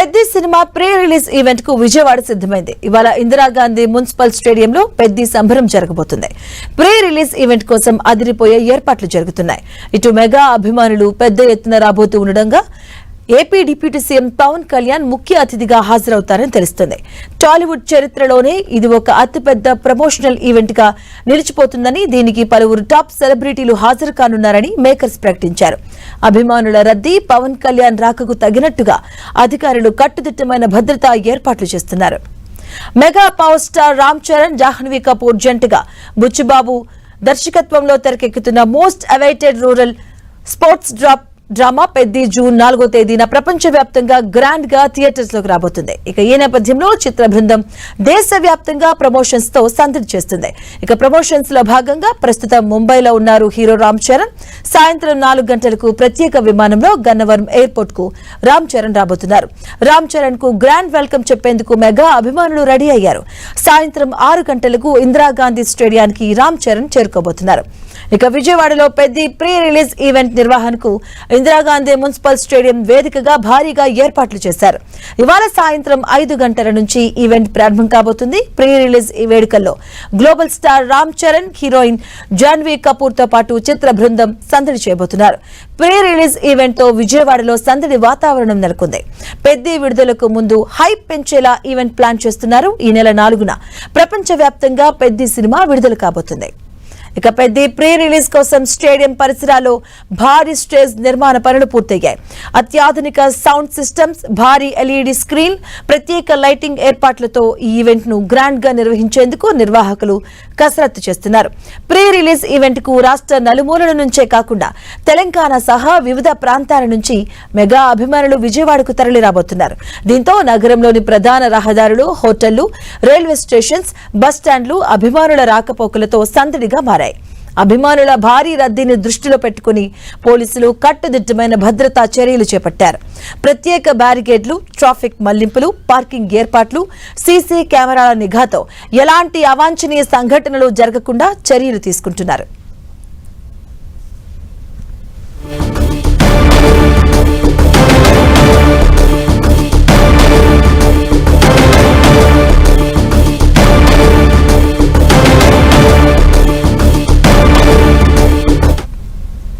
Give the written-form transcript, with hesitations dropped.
Peddi cinema pre release event కు విజయవాడ సిద్ధమైంది. ఇవాళ ఇందిరాగాంధీ మున్సిపల్ స్టేడియంలో పెద్ది సంబరం జరగబోతుంది. ప్రీ రిలీజ్ ఈవెంట్ కోసం అదిరిపోయే ఏర్పాట్లు జరుగుతున్నాయి. ఇటు మెగా అభిమానులు పెద్ద ఎత్తున రాబోతూ ఉండడంగా AP deputy CM Pawan Kalyan ముఖ్య అతిథిగా హాజరవుతారని తెలుస్తుంది. టాలీవుడ్ చరిత్రలోనే ఇది ఒక అతిపెద్ద ప్రమోషనల్ ఈవెంట్ గా నిలిచిపోతుందని, దీనికి పలువురు టాప్ సెలబ్రిటీలు హాజరు కానున్నారని మేకర్స్ ప్రకటించారు. అభిమానుల రద్దీ, పవన్ కళ్యాణ్ రాకకు తగినట్టుగా అధికారులు కట్టుదిట్టమైన భద్రతా ఏర్పాట్లు చేస్తున్నారు. Mega power star Ram Charan, Jahnavi Kapoor జంటగా బుచ్చిబాబు దర్శకత్వంలో తెరకెక్కుతున్న most awaited rural sports drama Peddi June 4వ తేదీన ప్రపంచవ్యాప్తంగా గ్రాండ్ గా థియేటర్స్ లోకి రాబోతుంది. ఇక ఈ నేపథ్యంలో చిత్ర బృందం దేశవ్యాప్తంగా ప్రమోషన్స్ తో సందడి చేస్తుంది. ఇక ప్రమోషన్స్ లో భాగంగా ప్రస్తుతం ముంబైలో ఉన్నారు హీరో రామ్ చరణ్. సాయంత్రం 4 గంటలకు ప్రత్యేక విమానంలో గన్నవరం ఎయిర్పోర్ట్ కు రామ్ చరణ్ రాబోతున్నారు. రామ్ చరణ్ కు గ్రాండ్ వెల్కమ్ చెప్పేందుకు మెగా అభిమానులు రెడీ అయ్యారు. సాయంత్రం 6 గంటలకు ఇందిరాగాంధీ స్టేడియానికి రామ్ చరణ్ చేరుకోబోతున్నారు. ఇక విజయవాడలో పెద్ద ప్రీ రిలీజ్ ఈవెంట్ నిర్వహణకు ఇందిరాగాంధీ మున్సిపల్ స్టేడియం వేదికగా భారీగా ఏర్పాట్లు చేశారు. ఇవాళ సాయంత్రం 5 గంటల నుంచి ఈవెంట్ ప్రారంభం కాబోతుంది. ప్రీ రిలీజ్ ఈ వేడుకల్లో global star Ram Charan, heroine Jahnavi Kapoor తో పాటు చిత్ర బృందం సందడి చేయబోతున్నారు. ప్రీ రిలీజ్ ఈవెంట్ తో విజయవాడలో సందడి వాతావరణం నెలకొంది. పెద్ద విడుదలకు ముందు హైప్ పెంచేలా ఈవెంట్ ప్లాన్ చేస్తున్నారు. ఈ నెల 4న ప్రపంచవ్యాప్తంగా పెద్ద సినిమా విడుదల కాబోతుంది. ఇక పెద్ద ప్రీ రిలీజ్ కోసం స్టేడియం పరిసరాల్లో భారీ స్టేజ్ నిర్మాణ పనులు పూర్తయ్యాయి. అత్యాధునిక సౌండ్ సిస్టమ్స్, భారీ ఎల్ఈడి స్క్రీన్, ప్రత్యేక లైటింగ్ ఏర్పాట్లతో ఈ ఈవెంట్ ను గ్రాండ్ గా నిర్వహించేందుకు నిర్వాహకులు కసరత్తు చేస్తున్నారు. ప్రీ రిలీజ్ ఈవెంట్ కు రాష్ట్ర నలుమూలల నుంచే కాకుండా తెలంగాణ సహా వివిధ ప్రాంతాల నుంచి మెగా అభిమానులు విజయవాడకు తరలి రాబోతున్నారు. దీంతో నగరంలోని ప్రధాన రహదారులు, హోటళ్లు, రైల్వే స్టేషన్స్, బస్టాండ్లు అభిమానుల రాకపోకలతో సందడిగా మారాయి. అభిమానుల భారీ రద్దీని దృష్టిలో పెట్టుకుని పోలీసులు కట్టుదిట్టమైన భద్రతా చర్యలు చేపట్టారు. ప్రత్యేక బ్యారికేడ్లు, ట్రాఫిక్ మళ్లింపులు, పార్కింగ్ ఏర్పాట్లు, సీసీ కెమెరాల నిఘాతో ఎలాంటి అవాంఛనీయ సంఘటనలు జరగకుండా చర్యలు తీసుకుంటున్నారు.